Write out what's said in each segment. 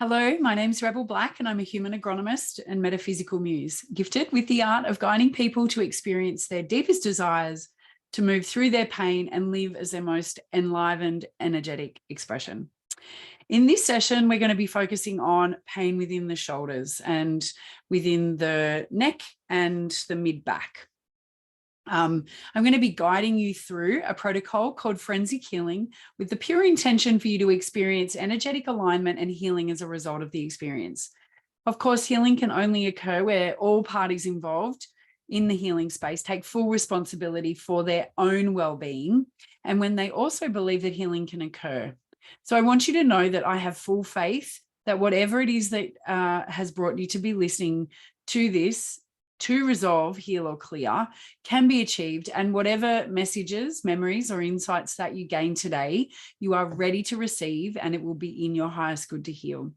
Hello, my name's Rebel Black and I'm a human agronomist and metaphysical muse, gifted with the art of guiding people to experience their deepest desires, to move through their pain and live as their most enlivened, energetic expression. In this session, we're going to be focusing on pain within the shoulders and within the neck and the mid-back. I'm going to be guiding you through a protocol called forensic healing with the pure intention for you to experience energetic alignment and healing as a result of the experience. Of course, healing can only occur where all parties involved in the healing space take full responsibility for their own well-being, and when they also believe that healing can occur. So I want you to know that I have full faith that whatever it is that has brought you to be listening to this, to resolve, heal, or clear, can be achieved. And whatever messages, memories, or insights that you gain today, you are ready to receive, and it will be in your highest good to heal.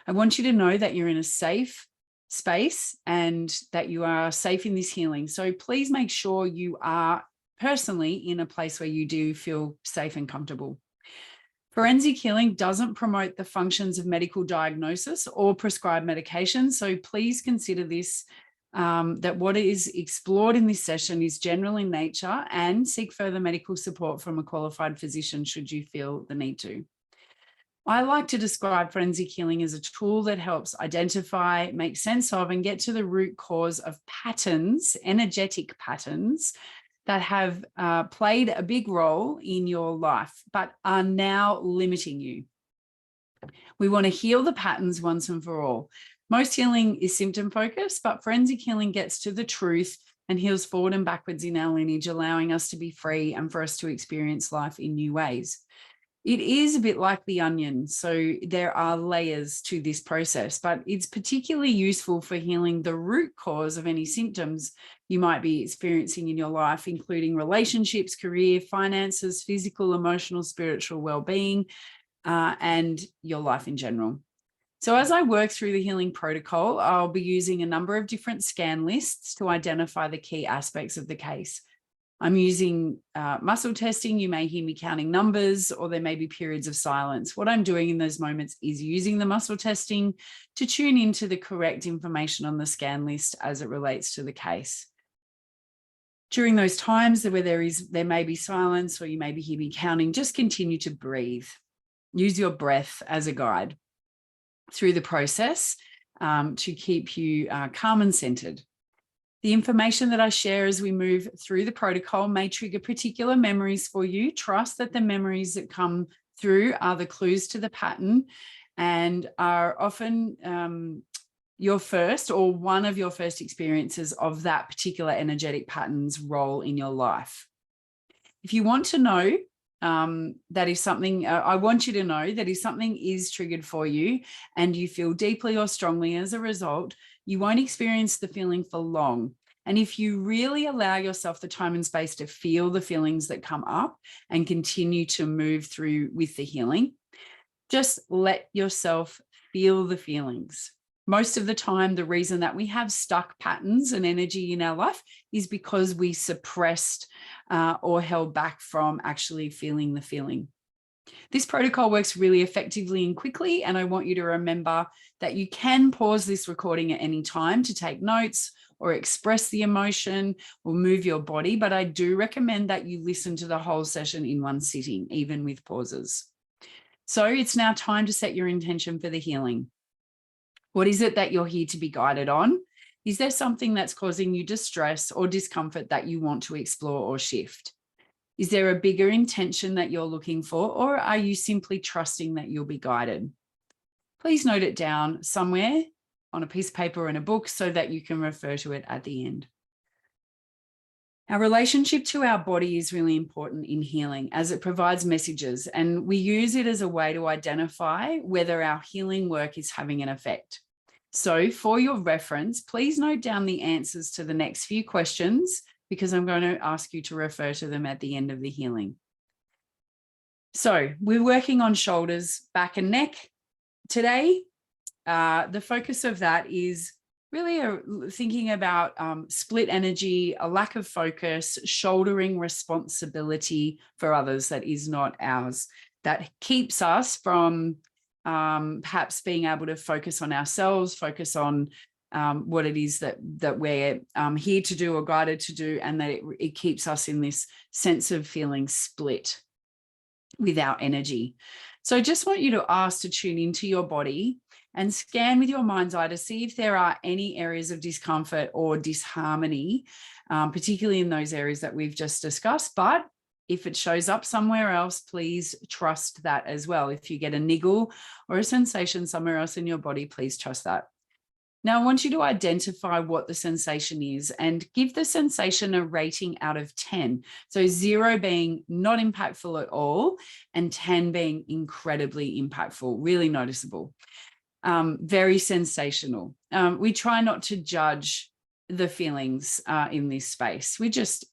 I want you to know that you're in a safe space and that you are safe in this healing. So please make sure you are personally in a place where you do feel safe and comfortable. Forensic healing doesn't promote the functions of medical diagnosis or prescribed medication. So please consider this, that what is explored in this session is general in nature, and seek further medical support from a qualified physician should you feel the need to. I like to describe forensic healing as a tool that helps identify, make sense of, and get to the root cause of patterns, energetic patterns, that have played a big role in your life, but are now limiting you. We want to heal the patterns once and for all. Most healing is symptom focused, but forensic healing gets to the truth and heals forward and backwards in our lineage, allowing us to be free and for us to experience life in new ways. It is a bit like the onion, so there are layers to this process, but it's particularly useful for healing the root cause of any symptoms you might be experiencing in your life, including relationships, career, finances, physical, emotional, spiritual well-being, and your life in general. So as I work through the healing protocol, I'll be using a number of different scan lists to identify the key aspects of the case. I'm using muscle testing. You may hear me counting numbers, or there may be periods of silence. What I'm doing in those moments is using the muscle testing to tune into the correct information on the scan list as it relates to the case. During those times where there may be silence, or you may be hear me counting, just continue to breathe. Use your breath as a guide through the process to keep you calm and centered. The information that I share as we move through the protocol may trigger particular memories for you. Trust that the memories that come through are the clues to the pattern and are often your first or one of your first experiences of that particular energetic pattern's role in your life. If you want to know that if something, I want you to know that if something is triggered for you and you feel deeply or strongly as a result, you won't experience the feeling for long. And if you really allow yourself the time and space to feel the feelings that come up and continue to move through with the healing, just let yourself feel the feelings. Most of the time, the reason that we have stuck patterns and energy in our life is because we suppressed or held back from actually feeling the feeling. This protocol works really effectively and quickly, and I want you to remember that you can pause this recording at any time to take notes or express the emotion or move your body, but I do recommend that you listen to the whole session in one sitting, even with pauses. So it's now time to set your intention for the healing. What is it that you're here to be guided on? Is there something that's causing you distress or discomfort that you want to explore or shift? Is there a bigger intention that you're looking for, or are you simply trusting that you'll be guided? Please note it down somewhere on a piece of paper or in a book so that you can refer to it at the end. Our relationship to our body is really important in healing, as it provides messages, and we use it as a way to identify whether our healing work is having an effect. So for your reference, please note down the answers to the next few questions, because I'm going to ask you to refer to them at the end of the healing. So we're working on shoulders, back and neck today. The focus of that is really thinking about split energy, a lack of focus, shouldering responsibility for others that is not ours, that keeps us from perhaps being able to focus on ourselves, focus on what it is that we're here to do or guided to do, and that it keeps us in this sense of feeling split with our energy. So I just want you to ask to tune into your body and scan with your mind's eye to see if there are any areas of discomfort or disharmony, particularly in those areas that we've just discussed. But if it shows up somewhere else, please trust that as well. If you get a niggle or a sensation somewhere else in your body, please trust that. Now, I want you to identify what the sensation is and give the sensation a rating out of 10. So 0 being not impactful at all and 10 being incredibly impactful, really noticeable, very sensational. We try not to judge the feelings in this space. We're just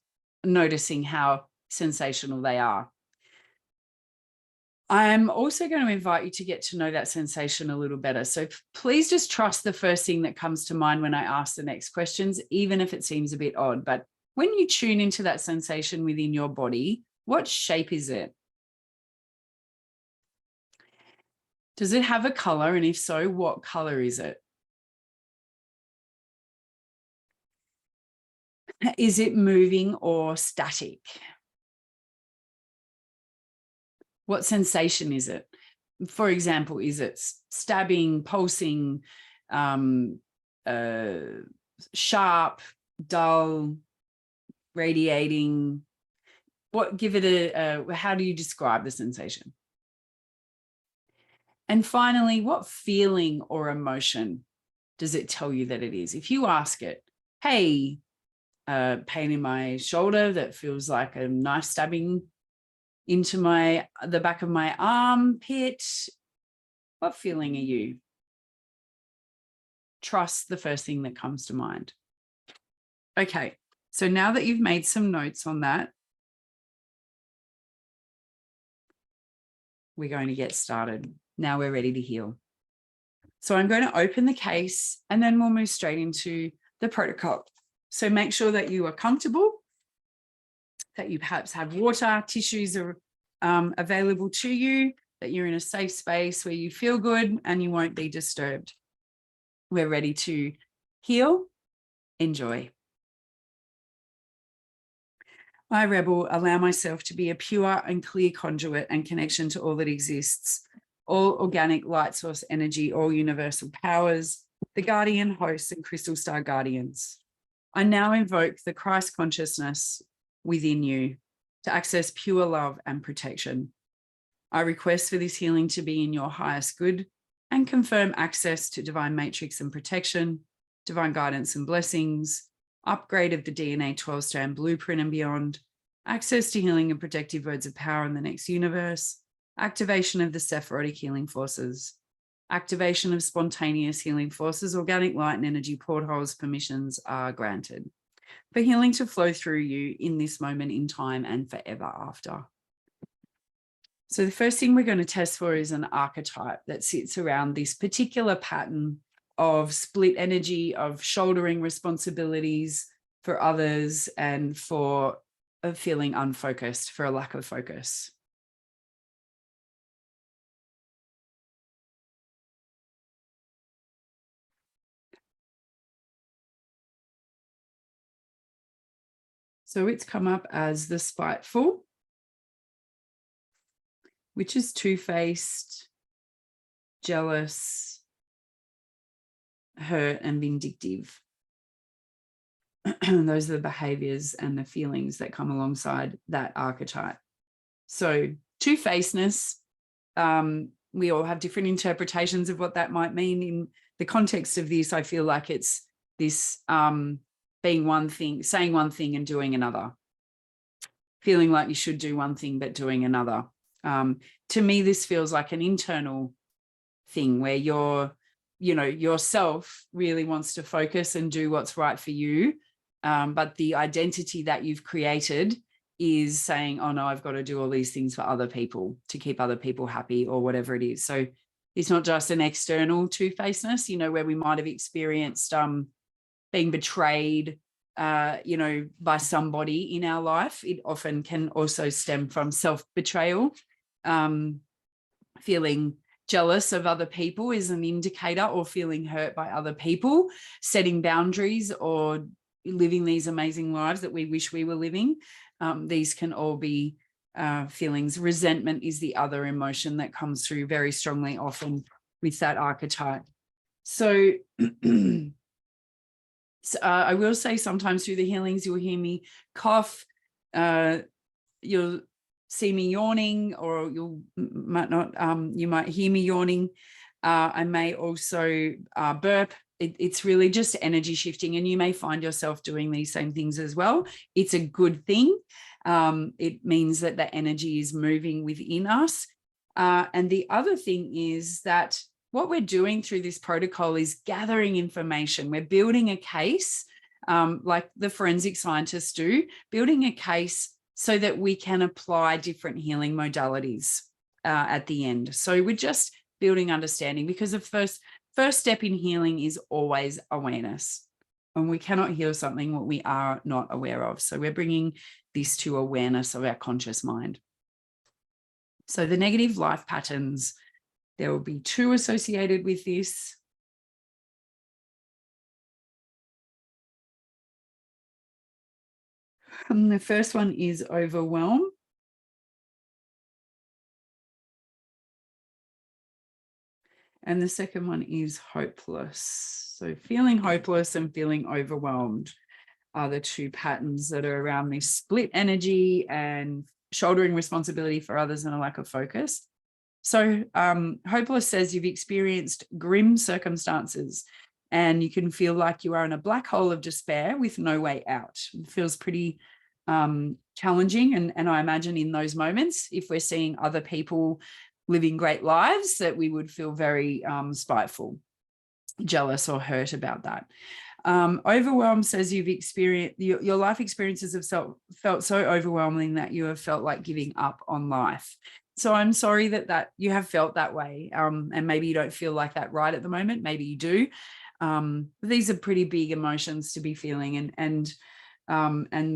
noticing how sensational they are. I'm also going to invite you to get to know that sensation a little better. So please just trust the first thing that comes to mind when I ask the next questions, even if it seems a bit odd. But when you tune into that sensation within your body, what shape is it? Does it have a color? And if so, what color is it? Is it moving or static? What sensation is it? For example, is it stabbing, pulsing, sharp, dull, radiating? Give it how do you describe the sensation? And finally, what feeling or emotion does it tell you that it is? If you ask it, hey, pain in my shoulder that feels like a knife stabbing into the back of my armpit, what feeling are you? Trust the first thing that comes to mind. Okay, so now that you've made some notes on that, we're going to get started. Now we're ready to heal. So I'm going to open the case and then we'll move straight into the protocol. So make sure that you are comfortable, that you perhaps have water, tissues are available to you, that you're in a safe space where you feel good and you won't be disturbed. We're ready to heal. Enjoy. I, Rebel, allow myself to be a pure and clear conduit and connection to all that exists, all organic light source energy, all universal powers, the guardian hosts and crystal star guardians. I now invoke the Christ consciousness within you to access pure love and protection. I request for this healing to be in your highest good and confirm access to divine matrix and protection, divine guidance and blessings, upgrade of the DNA 12-strand blueprint and beyond, access to healing and protective words of power in the next universe, activation of the Sephirotic healing forces, activation of spontaneous healing forces, organic light and energy portholes, permissions are granted for healing to flow through you in this moment in time and forever after. So the first thing we're going to test for is an archetype that sits around this particular pattern of split energy, of shouldering responsibilities for others and for feeling unfocused, for a lack of focus. So it's come up as the spiteful, which is two-faced, jealous, hurt, and vindictive. Those are the behaviors and the feelings that come alongside that archetype. So two-facedness, we all have different interpretations of what that might mean. In the context of this, I feel like it's this being one thing, saying one thing and doing another, feeling like you should do one thing but doing another. To me, this feels like an internal thing where yourself really wants to focus and do what's right for you. But the identity that you've created is saying, oh no, I've got to do all these things for other people to keep other people happy or whatever it is. So it's not just an external two-facedness, where we might have experienced being betrayed, by somebody in our life. It often can also stem from self-betrayal, feeling jealous of other people is an indicator, or feeling hurt by other people, setting boundaries, or living these amazing lives that we wish we were living. These can all be feelings. Resentment is the other emotion that comes through very strongly, often with that archetype. So, I will say sometimes through the healings, you'll hear me cough, you'll see me yawning, or you might not, you might hear me yawning. I may also burp. It's really just energy shifting, and you may find yourself doing these same things as well. It's a good thing. It means that the energy is moving within us. And the other thing is that what we're doing through this protocol is gathering information. We're building a case, like the forensic scientists do, building a case so that we can apply different healing modalities at the end. So we're just building understanding, because the first step in healing is always awareness. And we cannot heal something what we are not aware of. So we're bringing this to awareness of our conscious mind. So the negative life patterns, there will be 2 associated with this. The first one is overwhelm. And the second one is hopeless. So feeling hopeless and feeling overwhelmed are the 2 patterns that are around this split energy and shouldering responsibility for others and a lack of focus. So hopeless says you've experienced grim circumstances and you can feel like you are in a black hole of despair with no way out. It feels pretty challenging. And I imagine in those moments, if we're seeing other people living great lives, that we would feel very spiteful, jealous, or hurt about that. Overwhelm says you've experienced, your life experiences have felt so overwhelming that you have felt like giving up on life. So I'm sorry that you have felt that way. And maybe you don't feel like that right at the moment. Maybe you do. These are pretty big emotions to be feeling. And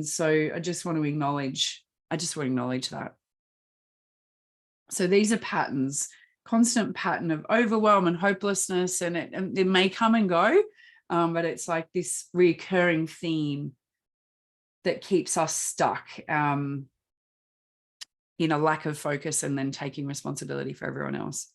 so I just want to acknowledge that. So these are patterns, constant pattern of overwhelm and hopelessness, and it may come and go, but it's like this recurring theme that keeps us stuck in a lack of focus and then taking responsibility for everyone else.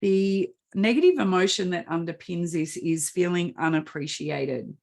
The negative emotion that underpins this is feeling unappreciated.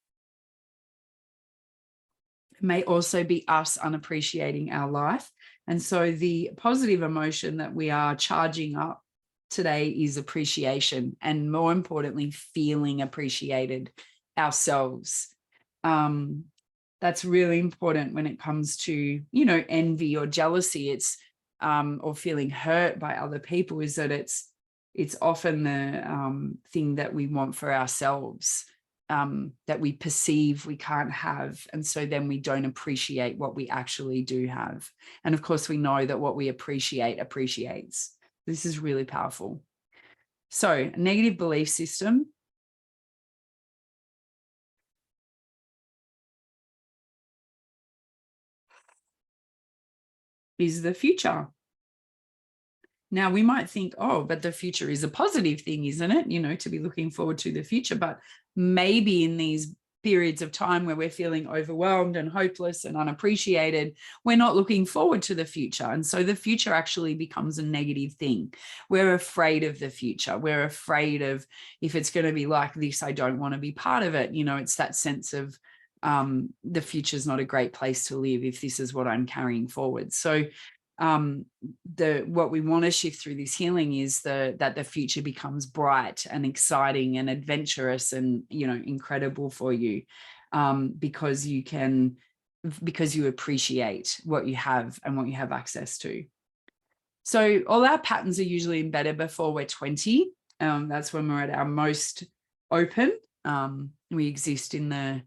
It may also be us unappreciating our life. And so the positive emotion that we are charging up today is appreciation, and more importantly, feeling appreciated ourselves. That's really important when it comes to, envy or jealousy. It's or feeling hurt by other people, is that it's often the thing that we want for ourselves, that we perceive we can't have. And so then we don't appreciate what we actually do have. And of course, we know that what we appreciate appreciates. This is really powerful. So a negative belief system is the future. Now we might think, oh, but the future is a positive thing, isn't it? To be looking forward to the future. But maybe in these periods of time where we're feeling overwhelmed and hopeless and unappreciated, we're not looking forward to the future. And so the future actually becomes a negative thing. We're afraid of the future. We're afraid of, if it's going to be like this, I don't want to be part of it. It's that sense of the future's not a great place to live if this is what I'm carrying forward. So what we want to shift through this healing is that the future becomes bright and exciting and adventurous and incredible for you, because you appreciate what you have and what you have access to. So all our patterns are usually embedded before we're 20. That's when we're at our most open. We exist in the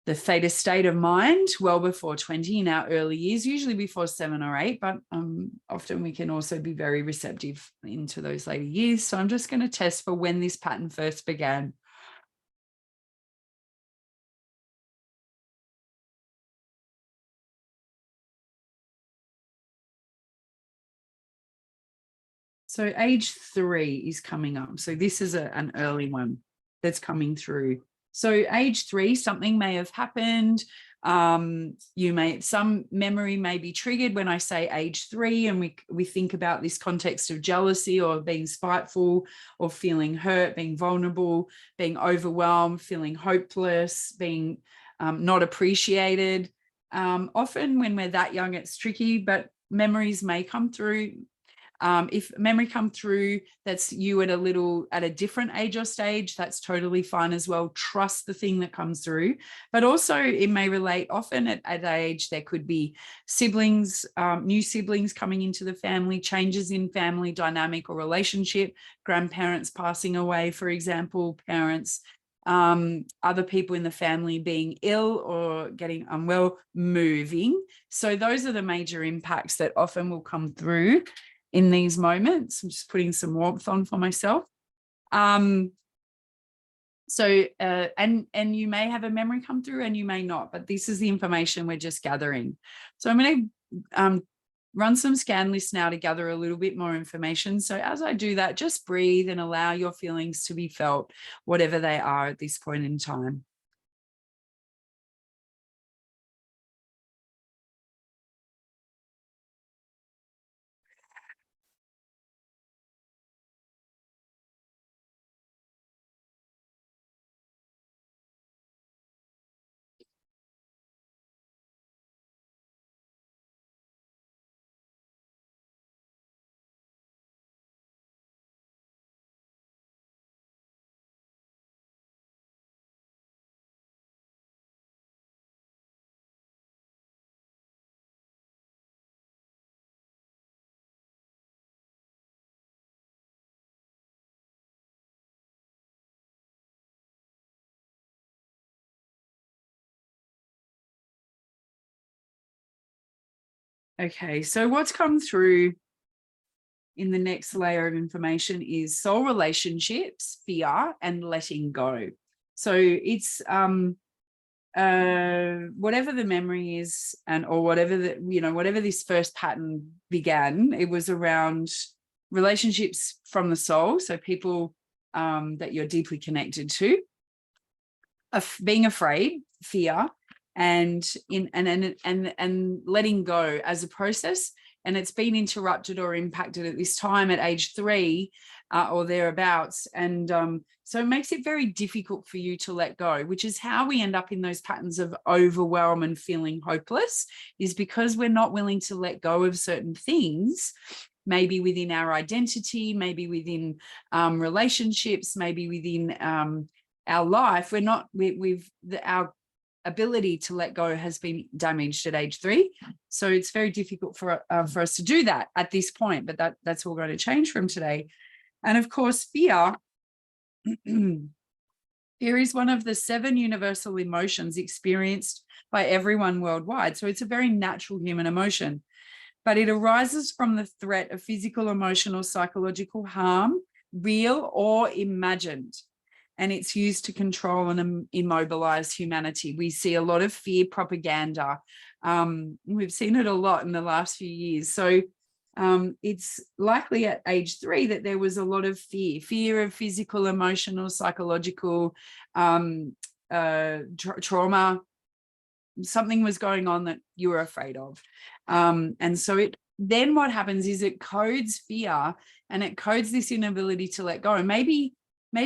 theta state of mind well before 20 in our early years, usually before 7 or 8, but often we can also be very receptive into those later years. So I'm just going to test for when this pattern first began. So age 3 is coming up. So this is an early one that's coming through. So age 3, something may have happened. Some memory may be triggered when I say age 3, and we think about this context of jealousy or being spiteful or feeling hurt, being vulnerable, being overwhelmed, feeling hopeless, being not appreciated. Often when we're that young, it's tricky, but memories may come through. If memory come through, that's you at a different age or stage, that's totally fine as well. Trust the thing that comes through. But also it may relate often at age, there could be siblings, new siblings coming into the family, changes in family dynamic or relationship, grandparents passing away, for example, parents, other people in the family being ill or getting unwell, moving. So those are the major impacts that often will come through in these moments. I'm just putting some warmth on for myself. And you may have a memory come through and you may not, but this is the information we're just gathering. So I'm going to run some scan lists now to gather a little bit more information. So as I do that, just breathe and allow your feelings to be felt, whatever they are at this point in time. Okay, so what's come through in the next layer of information is soul relationships, fear, and letting go. So it's whatever the memory is, or whatever whatever this first pattern began, it was around relationships from the soul. So people that you're deeply connected to, being afraid, fear, and letting go as a process. And it's been interrupted or impacted at this time at age 3 or thereabouts. And so it makes it very difficult for you to let go, which is how we end up in those patterns of overwhelm and feeling hopeless, is because we're not willing to let go of certain things, maybe within our identity, maybe within relationships, maybe within our life. Our ability to let go has been damaged at age 3. So it's very difficult for us to do that at this point, but that's all going to change from today. And of course, fear. Fear is one of the 7 universal emotions experienced by everyone worldwide. So it's a very natural human emotion, but it arises from the threat of physical, emotional, psychological harm, real or imagined. And it's used to control and immobilize humanity. We see a lot of fear propaganda. We've seen it a lot in the last few years. So it's likely at age 3 that there was a lot of fear of physical, emotional, psychological trauma. Something was going on that you were afraid of. And so then what happens is it codes fear, and it codes this inability to let go. And maybe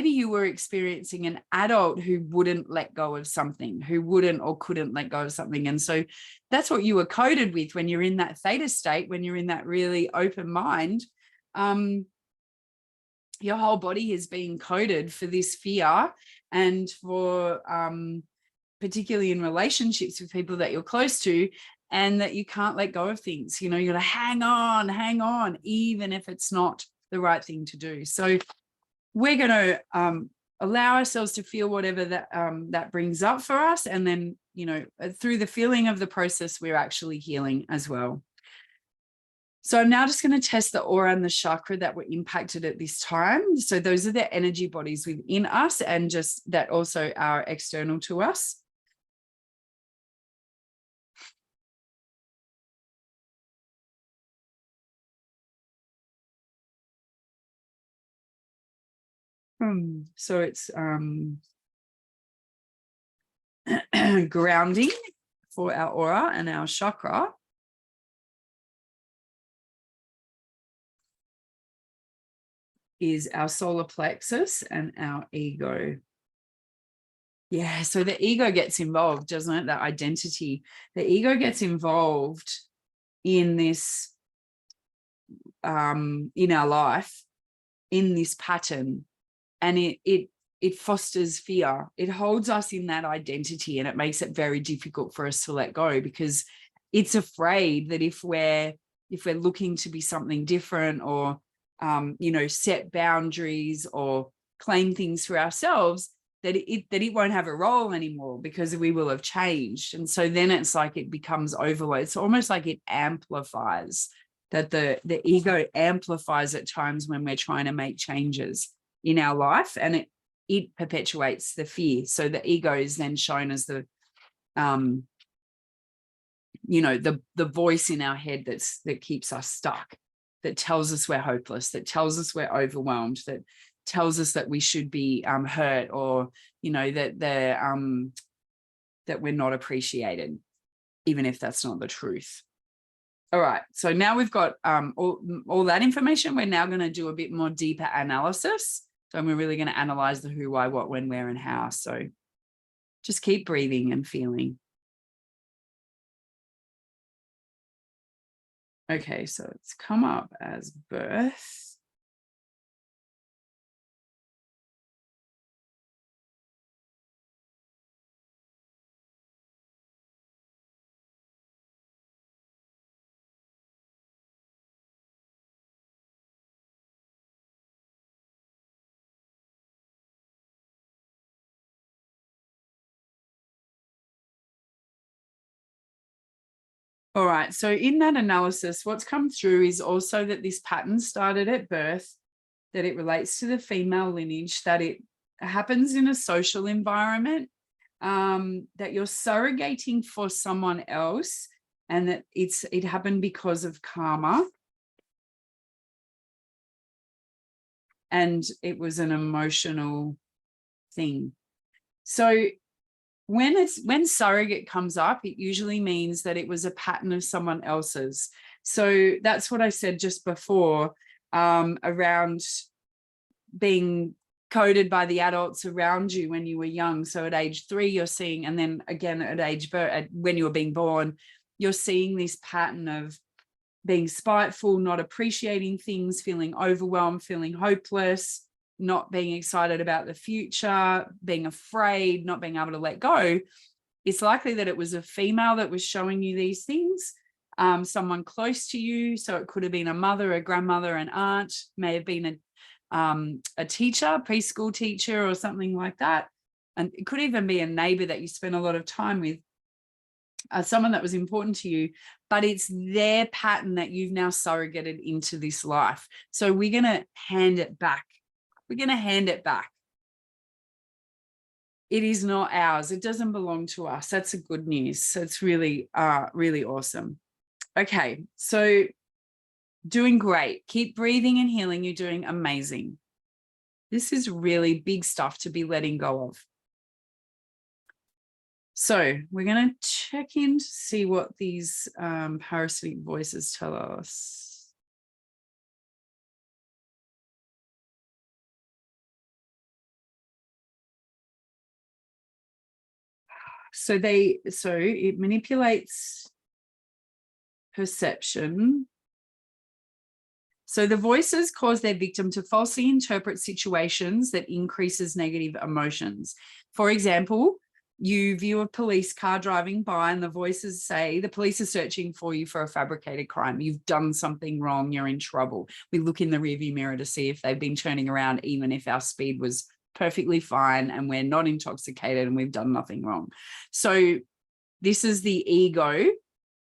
you were experiencing an adult who wouldn't let go of something, who wouldn't or couldn't let go of something. And so that's what you were coded with when you're in that theta state, when you're in that really open mind. Your whole body is being coded for this fear, and for particularly in relationships with people that you're close to, and that you can't let go of things. You got to hang on, even if it's not the right thing to do. So we're going to allow ourselves to feel whatever that brings up for us. And then, through the feeling of the process, we're actually healing as well. So I'm now just going to test the aura and the chakra that were impacted at this time. So those are the energy bodies within us, and just that also are external to us. So it's grounding for our aura and our chakra. Is our solar plexus and our ego. Yeah, so the ego gets involved, doesn't it? That identity. The ego gets involved in this, in our life, in this pattern, and it fosters fear. It holds us in that identity, and it makes it very difficult for us to let go, because it's afraid that if we're looking to be something different, or set boundaries or claim things for ourselves, that it won't have a role anymore, because we will have changed. And so then it's like it becomes overload. It's almost like it amplifies, that the ego amplifies at times when we're trying to make changes in our life, and it perpetuates the fear. So the ego is then shown as the the voice in our head that keeps us stuck, that tells us we're hopeless, that tells us we're overwhelmed, that tells us that we should be hurt, or that we're not appreciated, even if that's not the truth. All right, so now we've got all that information. We're now going to do a bit more deeper analysis. So we're really going to analyze the who, why, what, when, where, and how. So just keep breathing and feeling. Okay, so it's come up as birth. All right, so in that analysis, what's come through is also that this pattern started at birth, that it relates to the female lineage, that it happens in a social environment, that you're surrogating for someone else, and that it happened because of karma. And it was an emotional thing. So when surrogate comes up, it usually means that it was a pattern of someone else's. So that's what I said just before, around being coded by the adults around you when you were young. So at age 3, you're seeing, and then again at age birth, when you were being born, you're seeing this pattern of being spiteful, not appreciating things, feeling overwhelmed, feeling hopeless, not being excited about the future, being afraid, not being able to let go. It's likely that it was a female that was showing you these things, someone close to you. So it could have been a mother, a grandmother, an aunt, may have been a teacher, preschool teacher, or something like that. And it could even be a neighbor that you spend a lot of time with, someone that was important to you, but it's their pattern that you've now surrogated into this life. So we're going to hand it back. We're going to hand it back. It is not ours. It doesn't belong to us. That's a good news. So it's really, really awesome. Okay, so doing great. Keep breathing and healing. You're doing amazing. This is really big stuff to be letting go of. So we're going to check in to see what these parasitic voices tell us. So it manipulates perception. So the voices cause their victim to falsely interpret situations that increases negative emotions. For example, you view a police car driving by and the voices say, the police are searching for you for a fabricated crime. You've done something wrong. You're in trouble. We look in the rearview mirror to see if they've been turning around, even if our speed was perfectly fine and we're not intoxicated and we've done nothing wrong. So this is the ego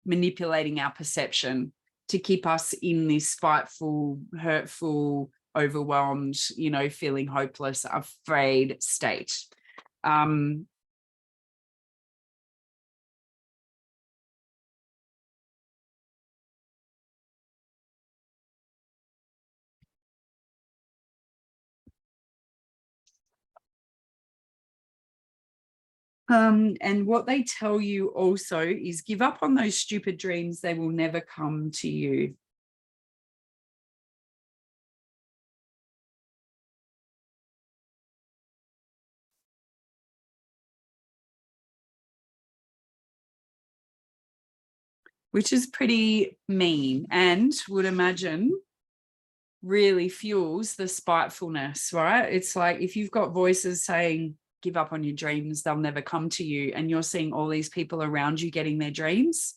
manipulating our perception to keep us in this spiteful, hurtful, overwhelmed, feeling hopeless, afraid state. And what they tell you also is give up on those stupid dreams. They will never come to you. Which is pretty mean and would imagine really fuels the spitefulness, right? It's like if you've got voices saying, give up on your dreams, they'll never come to you, and you're seeing all these people around you getting their dreams,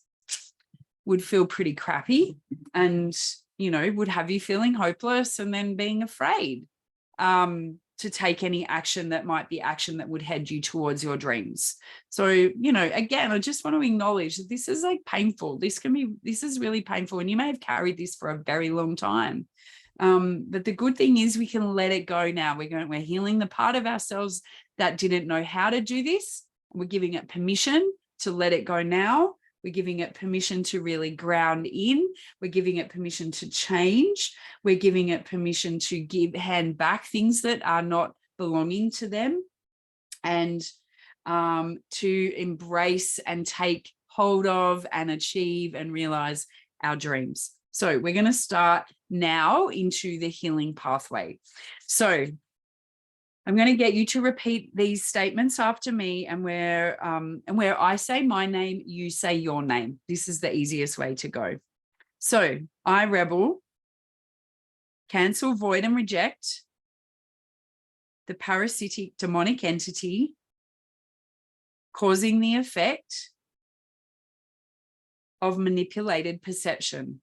would feel pretty crappy and, you know, would have you feeling hopeless and then being afraid to take any action that might be action that would head you towards your dreams. So, you know, again, I just want to acknowledge that this is like painful. This is really painful. And you may have carried this for a very long time. But the good thing is we can let it go now. We're healing the part of ourselves that didn't know how to do this. We're giving it permission to let it go now. We're giving it permission to really ground in. We're giving it permission to change. We're giving it permission to hand back things that are not belonging to them, and to embrace and take hold of and achieve and realize our dreams. So we're going to start now into the healing pathway. So I'm going to get you to repeat these statements after me, and where I say my name, you say your name. This is the easiest way to go. So I, Rebel, cancel, void, and reject the parasitic demonic entity causing the effect of manipulated perception.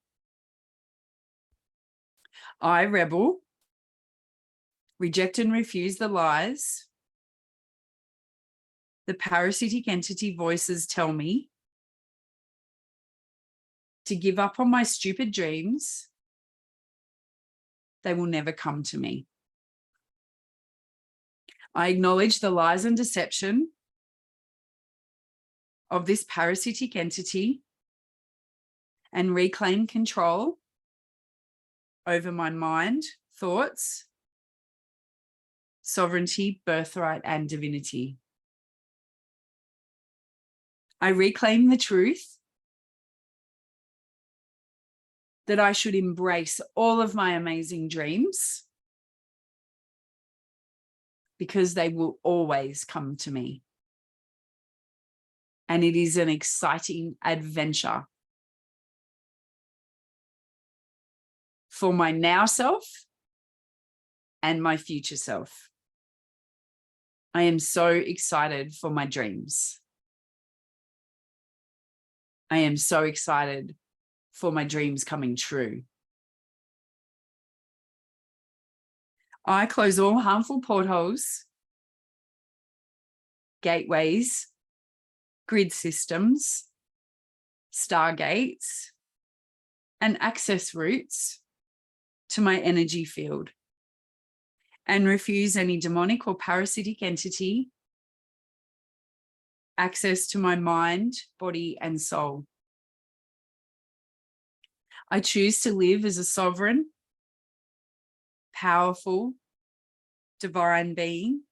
I, Rebel, reject and refuse the lies the parasitic entity voices tell me to give up on my stupid dreams. They will never come to me. I acknowledge the lies and deception of this parasitic entity and reclaim control over my mind, thoughts, sovereignty, birthright, and divinity. I reclaim the truth that I should embrace all of my amazing dreams because they will always come to me. And it is an exciting adventure for my now self and my future self. I am so excited for my dreams. I am so excited for my dreams coming true. I close all harmful portholes, gateways, grid systems, stargates, and access routes to my energy field, and refuse any demonic or parasitic entity access to my mind, body, and soul. I choose to live as a sovereign, powerful, divine being,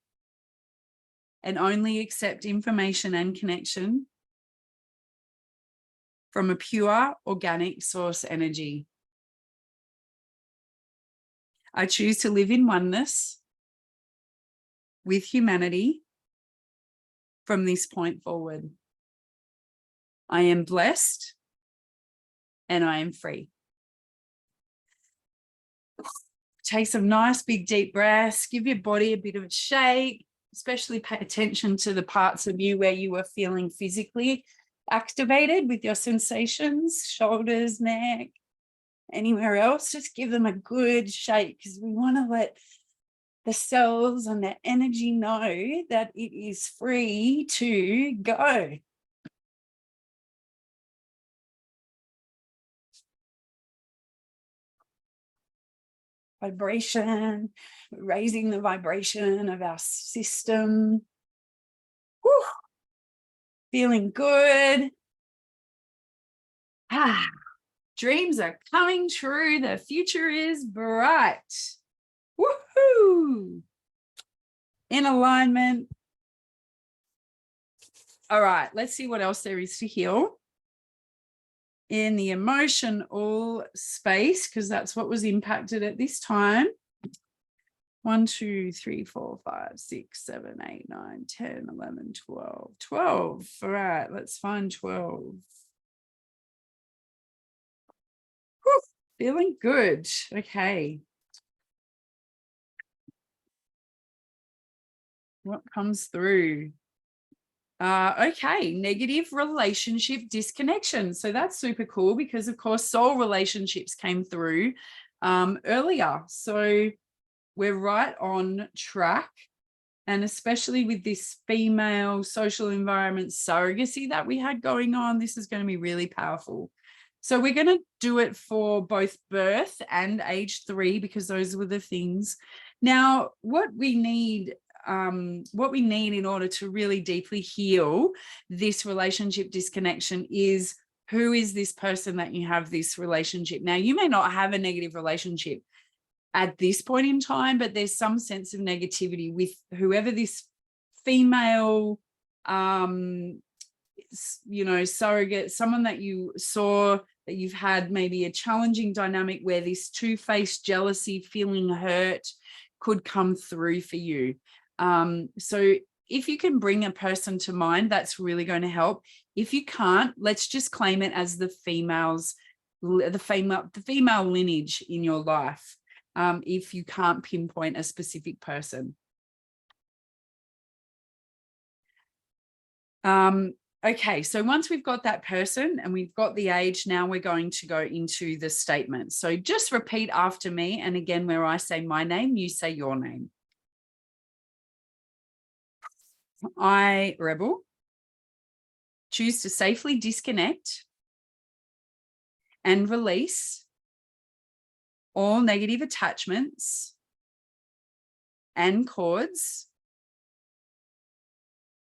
and only accept information and connection from a pure, organic source energy. I choose to live in oneness with humanity from this point forward. I am blessed and I am free. Take some nice big deep breaths, give your body a bit of a shake, especially pay attention to the parts of you where you are feeling physically activated with your sensations, shoulders, neck, anywhere else. Just give them a good shake, because we want to let the cells and the energy know that it is free to go. Vibration, raising the vibration of our system. Whew. Feeling good. Dreams are coming true. The future is bright. Woohoo! In alignment. All right, let's see what else there is to heal in the emotional space, because that's what was impacted at this time. 1, 2, 3, 4, 5, 6, 7, 8, 9, 10, 11, 12. 12. All right, let's find 12. Whew, feeling good. Okay. What comes through? Okay, negative relationship disconnection. So that's super cool because, of course, soul relationships came through earlier. So we're right on track. And especially with this female social environment surrogacy that we had going on, this is going to be really powerful. So we're going to do it for both birth and age 3 because those were the things. Now, what we need in order to really deeply heal this relationship disconnection is, who is this person that you have this relationship? Now, you may not have a negative relationship at this point in time, but there's some sense of negativity with whoever this female, surrogate, someone that you saw, that you've had maybe a challenging dynamic where this two-faced jealousy, feeling hurt could come through for you. So if you can bring a person to mind, that's really going to help. If you can't, let's just claim it as the female lineage in your life. If you can't pinpoint a specific person. Okay, so once we've got that person and we've got the age, now we're going to go into the statement. So just repeat after me. And again, where I say my name, you say your name. I, Rebel, choose to safely disconnect and release all negative attachments and cords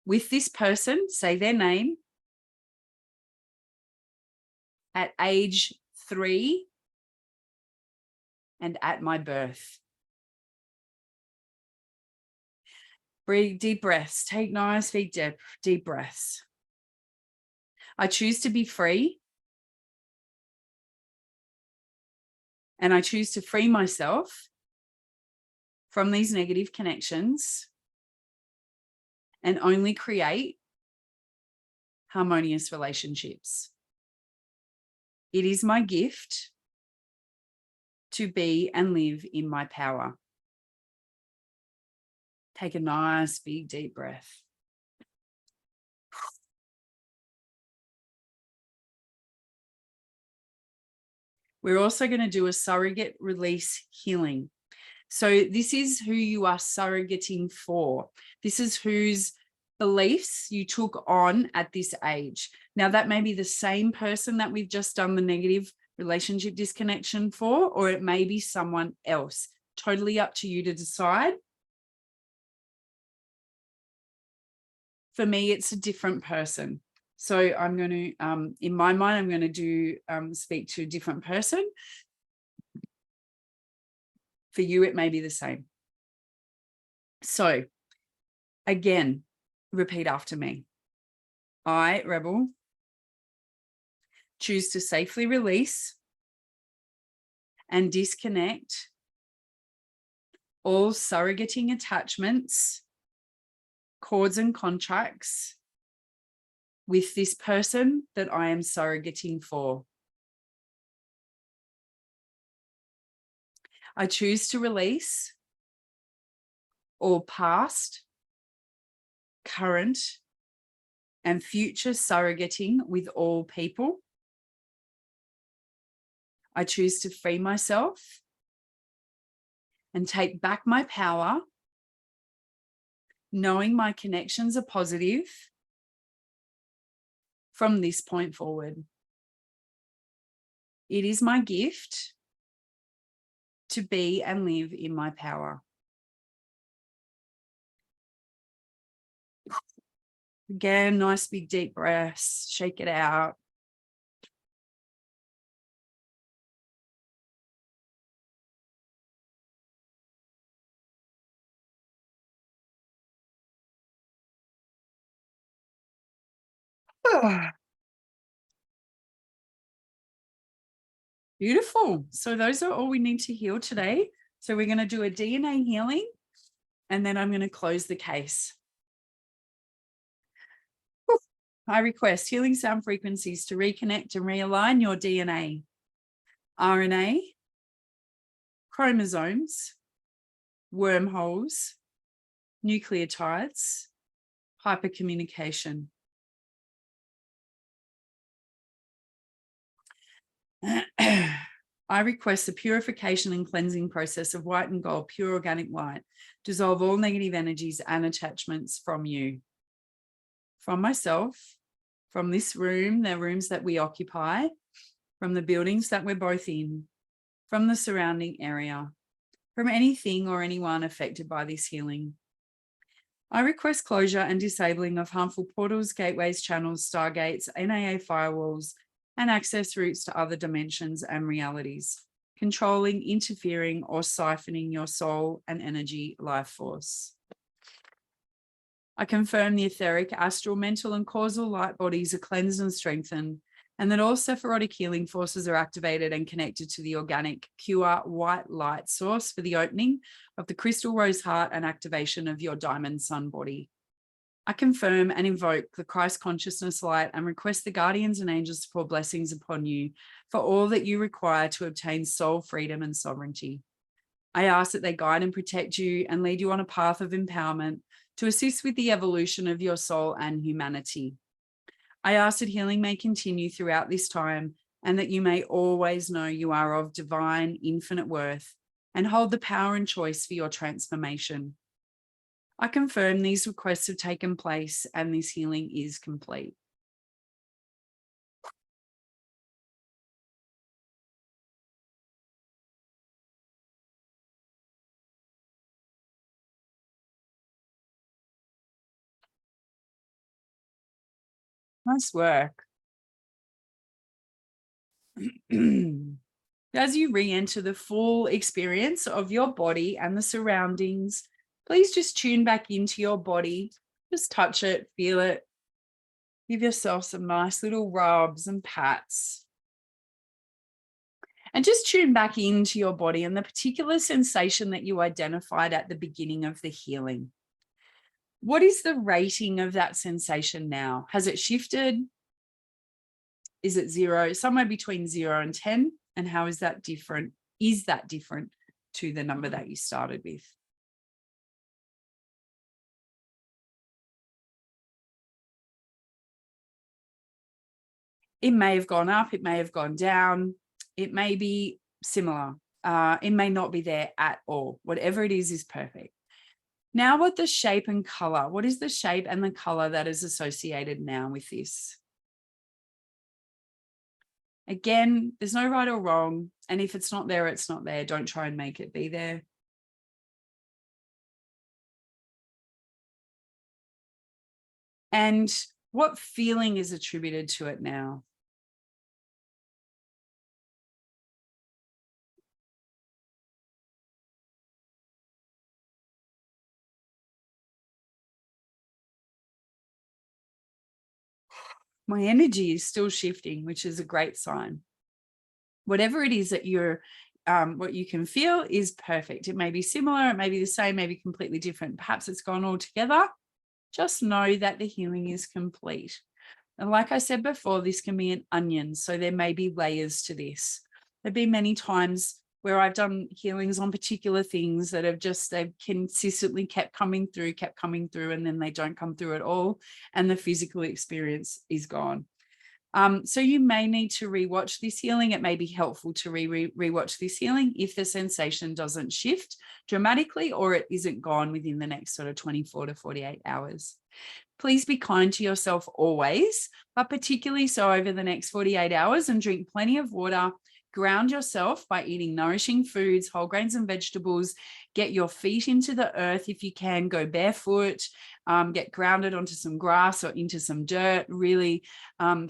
with this person, say their name, at age 3 and at my birth. Breathe deep breaths. Take nice, deep breaths. I choose to be free. And I choose to free myself from these negative connections and only create harmonious relationships. It is my gift to be and live in my power. Take a nice, big, deep breath. We're also going to do a surrogate release healing. So this is who you are surrogating for. This is whose beliefs you took on at this age. Now, that may be the same person that we've just done the negative relationship disconnection for, or it may be someone else. Totally up to you to decide. For me, it's a different person. So I'm going to, in my mind, I'm going to speak to a different person. For you, it may be the same. So again, repeat after me. I, Rebel, choose to safely release and disconnect all surrogating attachments, cords and contracts with this person that I am surrogating for. I choose to release all past, current, and future surrogating with all people. I choose to free myself and take back my power, knowing my connections are positive from this point forward. It is my gift to be and live in my power. Again, nice big deep breaths, shake it out. Beautiful. So those are all we need to heal today. So we're going to do a DNA healing, and then I'm going to close the case. I request healing sound frequencies to reconnect and realign your DNA, RNA, chromosomes, wormholes, nucleotides, hypercommunication. I request the purification and cleansing process of white and gold, pure organic light. Dissolve all negative energies and attachments from you, from myself, from this room, the rooms that we occupy, from the buildings that we're both in, from the surrounding area, from anything or anyone affected by this healing. I request closure and disabling of harmful portals, gateways, channels, stargates, NAA firewalls, and access routes to other dimensions and realities, controlling, interfering, or siphoning your soul and energy life force. I confirm the etheric, astral, mental, and causal light bodies are cleansed and strengthened, and that all Sephirotic healing forces are activated and connected to the organic, pure, white light source for the opening of the crystal rose heart and activation of your diamond sun body. I confirm and invoke the Christ consciousness light and request the guardians and angels to pour blessings upon you for all that you require to obtain soul freedom and sovereignty. I ask that they guide and protect you and lead you on a path of empowerment to assist with the evolution of your soul and humanity. I ask that healing may continue throughout this time and that you may always know you are of divine, infinite worth and hold the power and choice for your transformation. I confirm these requests have taken place and this healing is complete. Nice work. As you re-enter the full experience of your body and the surroundings, please just tune back into your body. Just touch it, feel it. Give yourself some nice little rubs and pats. And just tune back into your body and the particular sensation that you identified at the beginning of the healing. What is the rating of that sensation now? Has it shifted? Is it 0? Somewhere between 0 and 10? And how is that different? Is that different to the number that you started with? It may have gone up, it may have gone down, it may be similar, it may not be there at all. Whatever it is perfect. Now, what the shape and color? What is the shape and the color that is associated now with this? Again, there's no right or wrong. And if it's not there, it's not there. Don't try and make it be there. And what feeling is attributed to it now? My energy is still shifting, which is a great sign. Whatever it is that you're, what you can feel is perfect. It may be similar, it may be the same, maybe completely different. Perhaps it's gone all together. Just know that the healing is complete. And like I said before, this can be an onion. So there may be layers to this. There've been many times where I've done healings on particular things that have just, they've consistently kept coming through, and then they don't come through at all. And the physical experience is gone. So you may need to rewatch this healing. It may be helpful to rewatch this healing if the sensation doesn't shift dramatically or it isn't gone within the next sort of 24 to 48 hours. Please be kind to yourself always, but particularly so over the next 48 hours, and drink plenty of water. Ground yourself by eating nourishing foods, whole grains and vegetables. Get your feet into the earth if you can. Go barefoot, get grounded onto some grass or into some dirt. Really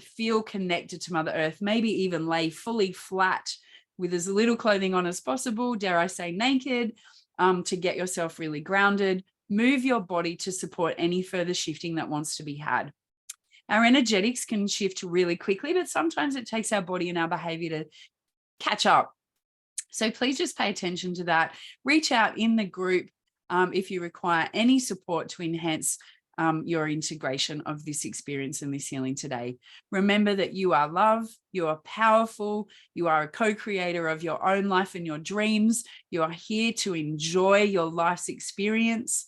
feel connected to Mother Earth. Maybe even lay fully flat with as little clothing on as possible, dare I say naked, to get yourself really grounded. Move your body to support any further shifting that wants to be had. Our energetics can shift really quickly, but sometimes it takes our body and our behavior to catch up. So please just pay attention to that. Reach out in the group if you require any support to enhance your integration of this experience and this healing today. Remember that you are love, you are powerful, you are a co-creator of your own life and your dreams. You are here to enjoy your life's experience.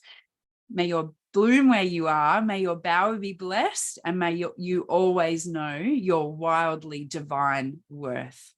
May your bloom where you are, may your bower be blessed, and may you always know your wildly divine worth.